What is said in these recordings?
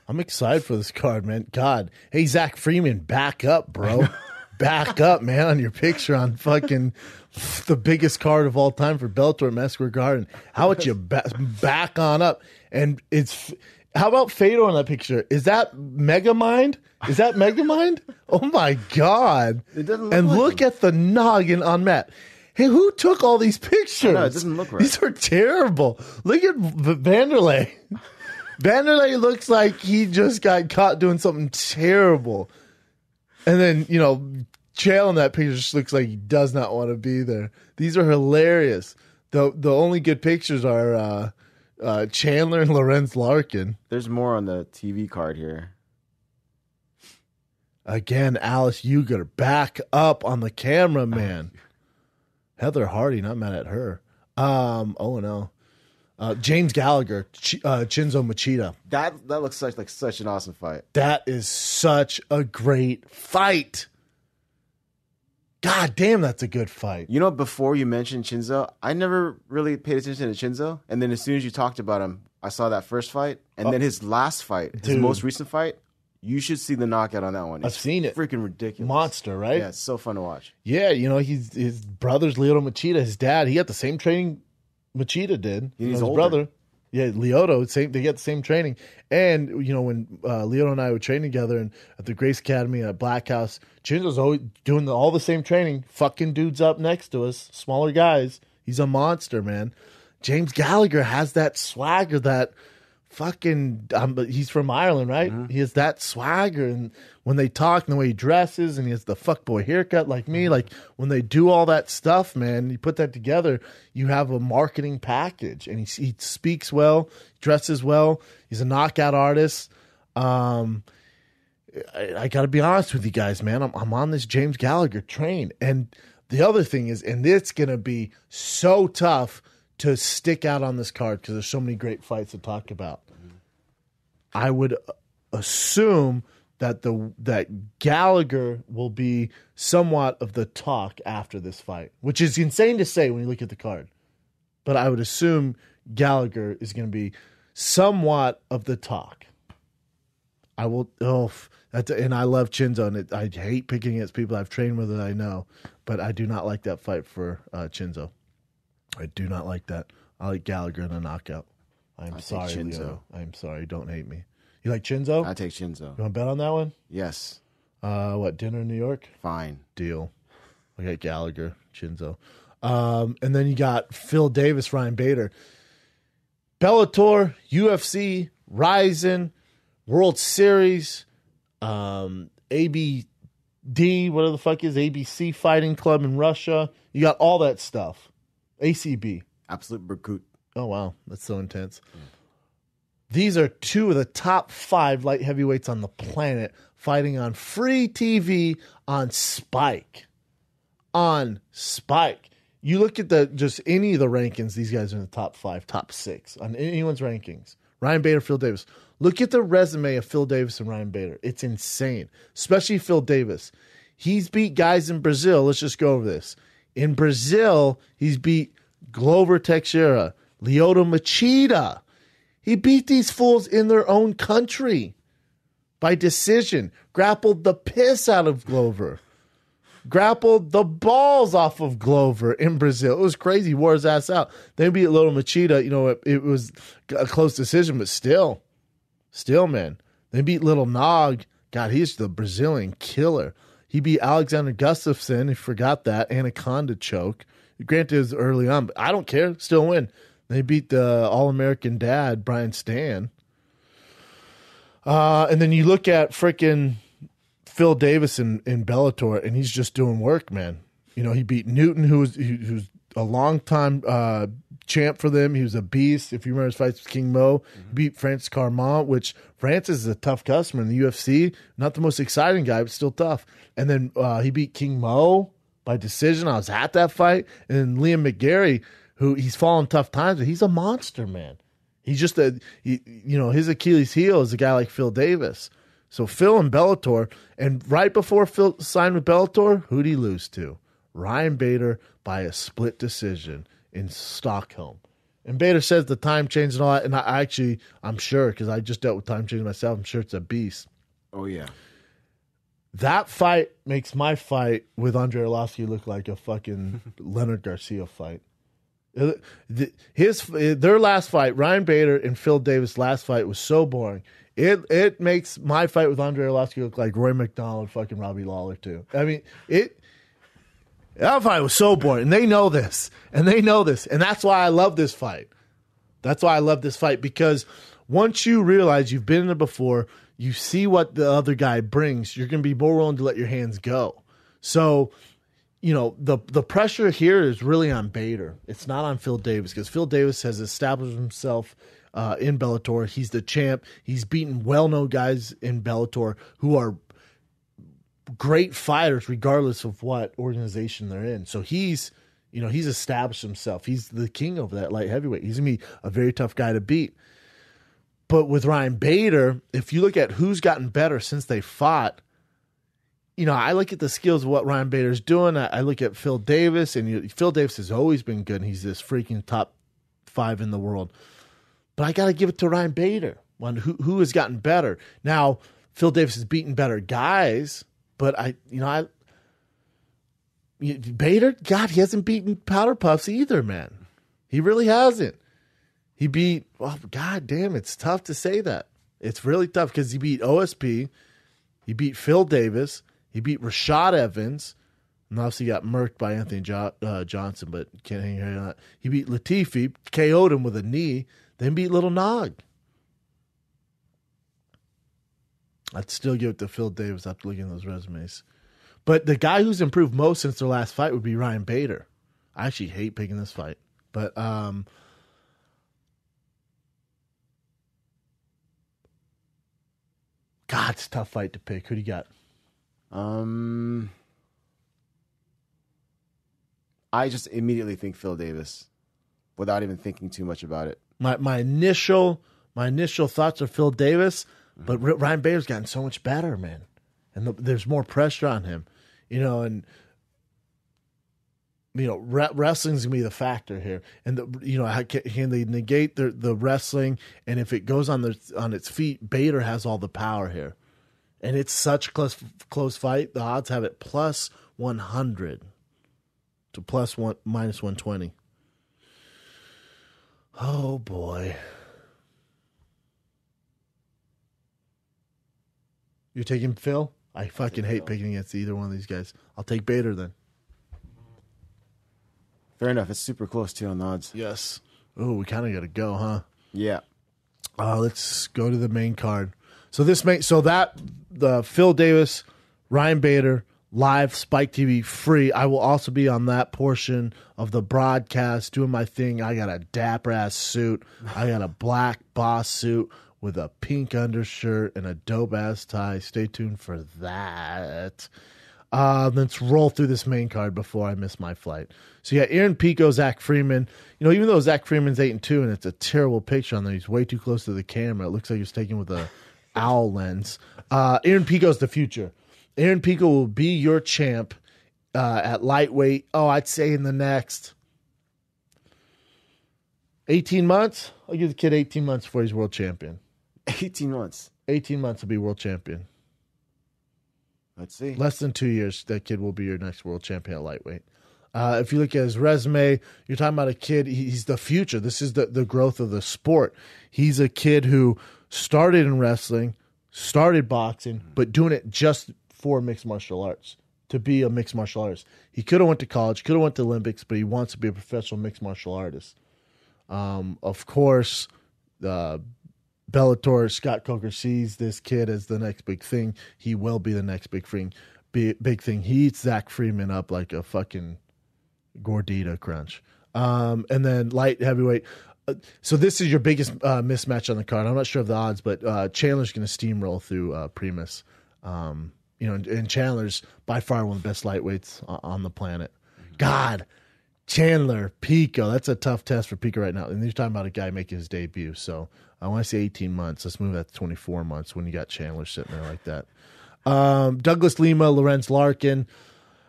I'm excited for this card, man. God. Hey, Zach Freeman, back up, bro. Back up, man, on your picture on fucking the biggest card of all time for Bellator at Madison Square Garden. How about you back on up? And how about Fedor in that picture? Is that Megamind? Is that Megamind? Oh my God. It doesn't look and like look him. at the noggin on Matt. Hey, who took all these pictures? No, it doesn't look right. These are terrible. Look at Vanderlei. Vanderlei looks like he just got caught doing something terrible. And then, Chael in that picture just looks like he does not want to be there. These are hilarious. The only good pictures are Chandler and Lorenz Larkin. There's more on the TV card here. Again, Alice Uger, back up on the camera, man. Heather Hardy, not mad at her. James Gallagher, Shinzo Machida. That looks like such an awesome fight. That is such a great fight. God damn, that's a good fight. Before you mentioned Shinzo, I never really paid attention to Shinzo. And then as soon as you talked about him, I saw that first fight. And then his last fight, his most recent fight, you should see the knockout on that one. I've seen it. Freaking ridiculous. Monster, right? Yeah, it's so fun to watch. Yeah, his brother's Lyoto Machida. His dad, he got the same training Machida did. He's his older. brother. Yeah, Lyoto, they get the same training. And, when Lyoto and I were training together at the Grace Academy at Black House, Shinzo's always doing all the same training, fucking dudes up next to us, smaller guys. He's a monster, man. James Gallagher has that swagger, that fucking, he's from Ireland, right? Mm-hmm. He has that swagger, and when they talk and the way he dresses, and he has the fuckboy haircut like me, like when they do all that stuff, man, you put that together, you have a marketing package. And he speaks well, dresses well, he's a knockout artist. I got to be honest with you guys, man. I'm on this James Gallagher train. And the other thing is, and it's going to be so tough to stick out on this card because there's so many great fights to talk about. I would assume that Gallagher will be somewhat of the talk after this fight, which is insane to say when you look at the card. But I would assume Gallagher is going to be somewhat of the talk. I will. And I love Shinzo, and I hate picking against people I've trained with that I know, but I do not like that fight for Shinzo. I do not like that. I like Gallagher in a knockout. I'm sorry, Leo. I'm sorry. Don't hate me. You like Shinzo? I take Shinzo. You want to bet on that one? Yes. Dinner in New York? Fine. Deal. I got Gallagher, Shinzo. And then you got Phil Davis, Ryan Bader. Bellator, UFC, Ryzen, World Series, ABD, whatever the fuck is, ABC Fighting Club in Russia. You got all that stuff. ACB. Absolute Berkut. Oh, wow. That's so intense. Yeah. These are two of the top 5 light heavyweights on the planet fighting on free TV on Spike. On Spike. You look at just any of the rankings, these guys are in the top 5, top 6 on anyone's rankings. Ryan Bader, Phil Davis. Look at the resume of Phil Davis and Ryan Bader. It's insane, especially Phil Davis. He's beat guys in Brazil. Let's just go over this. In Brazil, he's beat Glover Teixeira, Lyoto Machida. He beat these fools in their own country by decision. Grappled the piss out of Glover. Grappled the balls off of Glover in Brazil. It was crazy. He wore his ass out. They beat Lyoto Machida. It was a close decision, but still, man. They beat Little Nog. God, he's the Brazilian killer. He beat Alexander Gustafsson. He forgot that. Anaconda choke. Granted, it was early on, but I don't care. Still win. They beat the All-American dad, Brian Stan. And then you look at freaking Phil Davis in Bellator, and he's just doing work, man. He beat Newton, who's a long-time champ for them. He was a beast. If you remember his fights with King Mo, he beat Francis Carmont, which Francis is a tough customer in the UFC. Not the most exciting guy, but still tough. And then he beat King Mo by decision. I was at that fight. And then Liam McGarry, who he's fallen tough times, but he's a monster, man. He's just his Achilles heel is a guy like Phil Davis. So Phil and Bellator, and right before Phil signed with Bellator, who'd he lose to? Ryan Bader by a split decision in Stockholm. And Bader says the time change and all that. And I'm sure, because I just dealt with time change myself, I'm sure it's a beast. Oh, yeah. That fight makes my fight with Andrei Arlovski look like a fucking Leonard Garcia fight. Their last fight, Ryan Bader and Phil Davis' last fight was so boring. It makes my fight with Andrei Arlovski look like Roy McDonald, fucking Robbie Lawler too. I mean, that fight was so boring, and they know this, and that's why I love this fight. That's why I love this fight, because once you realize you've been in it before, you see what the other guy brings, you're going to be more willing to let your hands go. So, the pressure here is really on Bader. It's not on Phil Davis, because Phil Davis has established himself in Bellator. He's the champ. He's beaten well-known guys in Bellator who are great fighters regardless of what organization they're in. So he's established himself. He's the king of that light heavyweight. He's going to be a very tough guy to beat. But with Ryan Bader, if you look at who's gotten better since they fought, I look at the skills of what Ryan Bader's doing. I look at Phil Davis, and Phil Davis has always been good. And he's this freaking top 5 in the world. But I got to give it to Ryan Bader, one who has gotten better. Now, Phil Davis has beaten better guys, but Bader, God, he hasn't beaten Powder Puffs either, man. He really hasn't. He beat, God damn, it's tough to say that. It's really tough because he beat OSP, he beat Phil Davis, he beat Rashad Evans, and obviously got murked by Anthony Johnson, but can't hang your head on that. He beat Latifi, KO'd him with a knee, then beat Little Nog. I'd still give it to Phil Davis after looking at those resumes. But the guy who's improved most since their last fight would be Ryan Bader. I actually hate picking this fight. But God, it's a tough fight to pick. Who do you got? I just immediately think Phil Davis without even thinking too much about it. My initial thoughts are Phil Davis, but Ryan Bader's gotten so much better, man. And there's more pressure on him, wrestling's gonna be the factor here, and can they negate the wrestling? And if it goes on its feet, Bader has all the power here, and it's such a close fight. The odds have it plus 100 to minus 120. Oh boy. You're taking Phil? I fucking hate picking against either one of these guys. I'll take Bader then. Fair enough. It's super close too on the odds. Yes. Oh, we kind of got to go, huh? Yeah. Let's go to the main card. So the Phil Davis, Ryan Bader, live Spike TV free. I will also be on that portion of the broadcast doing my thing. I got a dapper ass suit. I got a black boss suit with a pink undershirt and a dope ass tie. Stay tuned for that. Let's roll through this main card before I miss my flight. So yeah, Aaron Pico, Zach Freeman. Even though Zach Freeman's 8-2 and it's a terrible picture on there, he's way too close to the camera. It looks like he's taken with a owl lens. Aaron Pico's the future. Aaron Pico will be your champ at lightweight. I'd say in the next 18 months. I'll give the kid 18 months before he's world champion. 18 months. 18 months to be world champion. Let's see. Less than 2 years, that kid will be your next world champion at lightweight. If you look at his resume, you're talking about a kid, he's the future. This is the growth of the sport. He's a kid who started in wrestling, started boxing, but doing it just for mixed martial arts, to be a mixed martial artist. He could have went to college, could have went to Olympics, but he wants to be a professional mixed martial artist. Of course, Bellator, Scott Coker sees this kid as the next big thing. He will be the next big thing. Big thing. He eats Zach Freeman up like a fucking gordita crunch. And then light heavyweight. So this is your biggest mismatch on the card. I'm not sure of the odds, but Chandler's going to steamroll through Primus. And Chandler's by far one of the best lightweights on the planet. God, Chandler, Pico. That's a tough test for Pico right now. And you're talking about a guy making his debut. So I want to say 18 months. Let's move that to 24 months when you got Chandler sitting there like that. Douglas Lima, Lorenz Larkin.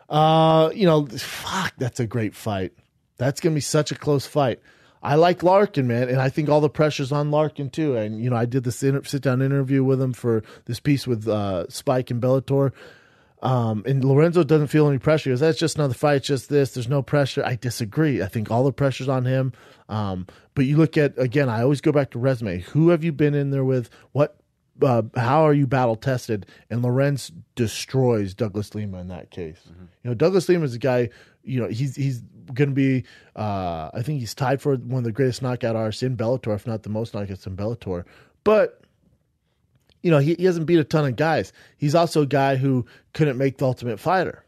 Fuck, that's a great fight. That's going to be such a close fight. I like Larkin, man, and I think all the pressure's on Larkin too. And you know, I did this sit-down interview with him for this piece with Spike and Bellator. And Lorenzo doesn't feel any pressure. He goes, that's just another fight, it's just this. There's no pressure. I disagree. I think all the pressure's on him. But you look at, again, I always go back to resume. Who have you been in there with? How are you battle tested? And Lorenz destroys Douglas Lima in that case. Mm-hmm. You know, Douglas Lima is a guy, you know, he's going to be, I think he's tied for one of the greatest knockout artists in Bellator, if not the most knockouts in Bellator. But you know, he hasn't beat a ton of guys. He's also a guy who couldn't make the Ultimate Fighter,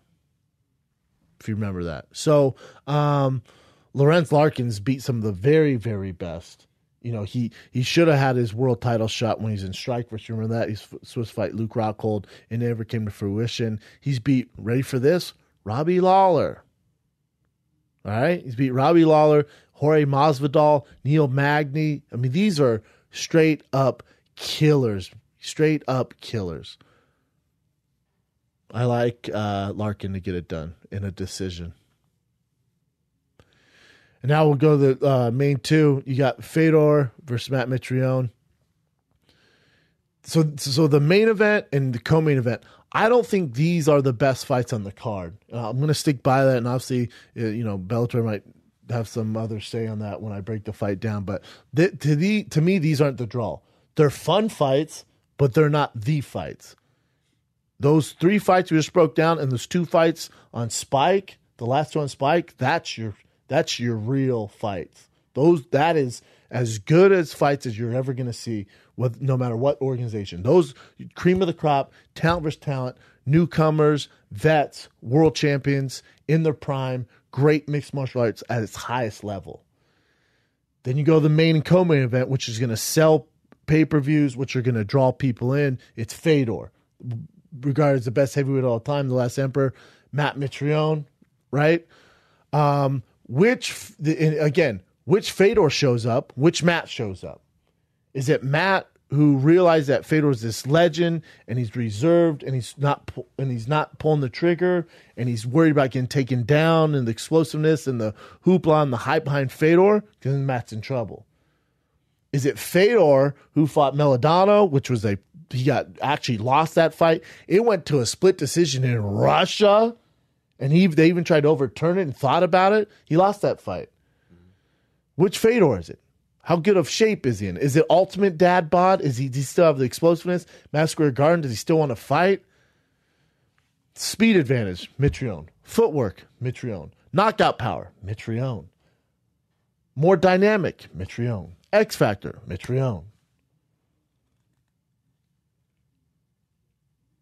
if you remember that. So Lorenz Larkins beat some of the very, very best. You know, he should have had his world title shot when he's in Strikeforce. You remember that? He's supposed to fight Luke Rockhold, and it never came to fruition. He's beat, ready for this, Robbie Lawler. All right? He's beat Robbie Lawler, Jorge Masvidal, Neil Magny. I mean, these are straight up killers. Straight up killers. I like Larkin to get it done in a decision. And now we'll go to the main two. You got Fedor versus Matt Mitrione. So the main event and the co-main event, I don't think these are the best fights on the card. I'm going to stick by that, and obviously, you know, Bellator might have some other say on that when I break the fight down. But to me, these aren't the draw. They're fun fights, but they're not the fights. Those 3 fights we just broke down, and those 2 fights on Spike, the last one on Spike, that's your real fights. That is as good as fights as you're ever going to see, with no matter what organization. Those cream of the crop, talent versus talent, newcomers, vets, world champions in their prime, great mixed martial arts at its highest level. Then you go to the main and co-main event, which is going to sell pay-per-views, which are going to draw people in. It's Fedor, regarded as the best heavyweight of all time, the last emperor. Matt Mitrione, right? Which Fedor shows up? Which Matt shows up? Is it Matt who realized that Fedor is this legend and he's reserved and he's not pulling the trigger and he's worried about getting taken down and the explosiveness and the hoopla and the hype behind Fedor? Because then Matt's in trouble. Is it Fedor who fought Melodano, which was he actually lost that fight? It went to a split decision in Russia, and they even tried to overturn it and thought about it. He lost that fight. Which Fedor is it? How good of shape is he in? Is it ultimate dad bod? Does he still have the explosiveness? Madison Square Garden, does he still want to fight? Speed advantage, Mitrione. Footwork, Mitrione. Knockout power, Mitrione. More dynamic, Mitrione. X Factor, Mitrione.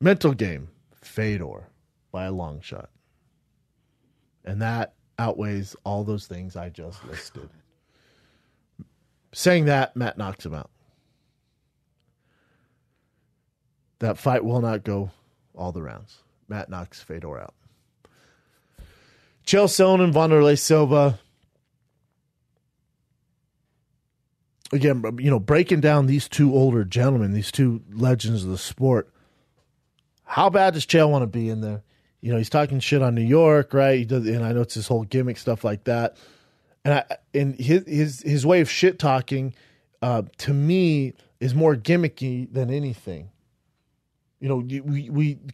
Mental game, Fedor, by a long shot. And that outweighs all those things I just listed. Saying that, Matt knocks him out. That fight will not go all the rounds. Matt knocks Fedor out. Chael Sonnen, Wanderlei Silva. Again, you know, breaking down these 2 older gentlemen, these 2 legends of the sport. How bad does Chael want to be in there? You know, he's talking shit on New York, right? He does, and I know it's his whole gimmick stuff like that. And his way of shit talking, to me, is more gimmicky than anything. You know,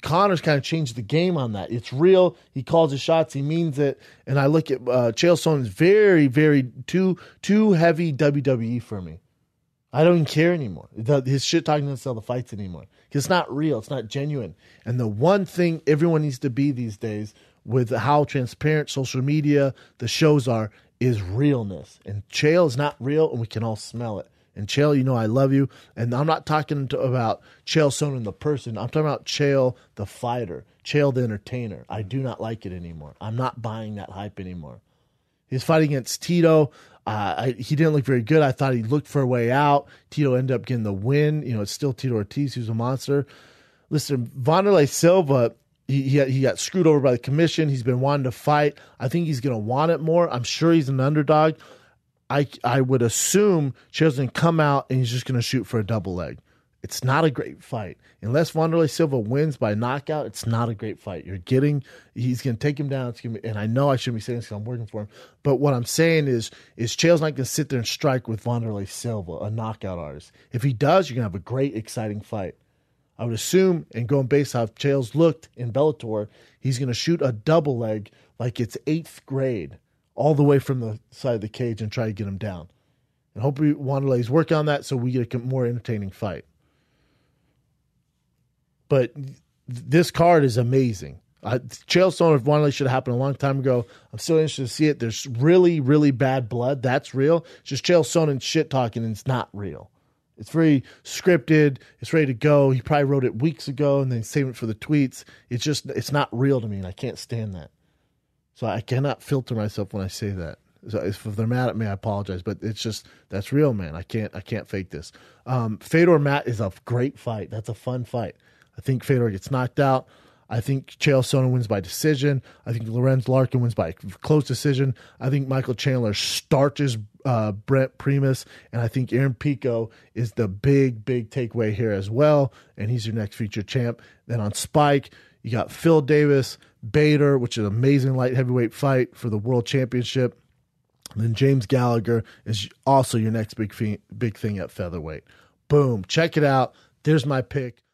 Connor's kind of changed the game on that. It's real. He calls his shots. He means it. And I look at Chael Sonnen's very, very too heavy WWE for me. I don't even care anymore. His shit talking doesn't sell the fights anymore. Because it's not real. It's not genuine. And the one thing everyone needs to be these days, with how transparent social media, the shows are, is realness. And Chael is not real, and we can all smell it. And Chael, you know I love you. And I'm not talking about Chael Sonnen the person. I'm talking about Chael the fighter, Chael the entertainer. I do not like it anymore. I'm not buying that hype anymore. His fight against Tito, he didn't look very good. I thought he looked for a way out. Tito ended up getting the win. You know, it's still Tito Ortiz who's a monster. Listen, Wanderlei Silva, he got screwed over by the commission. He's been wanting to fight. I think he's going to want it more. I'm sure he's an underdog. I would assume Chael's going to come out and he's just going to shoot for a double leg. It's not a great fight. Unless Wanderlei Silva wins by knockout, it's not a great fight. He's going to take him down. And I know I shouldn't be saying this because I'm working for him. But what I'm saying is Chael's not going to sit there and strike with Wanderlei Silva, a knockout artist. If he does, you're going to have a great, exciting fight. I would assume, and going based off Chael's looked in Bellator, he's going to shoot a double leg like it's 8th grade, all the way from the side of the cage and try to get him down. And hopefully Wanderlei's working on that so we get a more entertaining fight. But this card is amazing. Chael Sonnen if Wanderlei should have happened a long time ago. I'm still interested to see it. There's really, really bad blood. That's real. It's just Chael Sonnen shit talking, and it's not real. It's very scripted. It's ready to go. He probably wrote it weeks ago and then saved it for the tweets. It's not real to me, and I can't stand that. So I cannot filter myself when I say that. So if they're mad at me, I apologize. But it's just, that's real, man. I can't fake this. Fedor Matt is a great fight. That's a fun fight. I think Fedor gets knocked out. I think Chael Sonnen wins by decision. I think Lorenz Larkin wins by close decision. I think Michael Chandler starches Brent Primus. And I think Aaron Pico is the big takeaway here as well. And he's your next featured champ. Then on Spike, you got Phil Davis, Bader, which is an amazing light heavyweight fight for the world championship. And then James Gallagher is also your next big thing at featherweight. Boom. Check it out. There's my pick.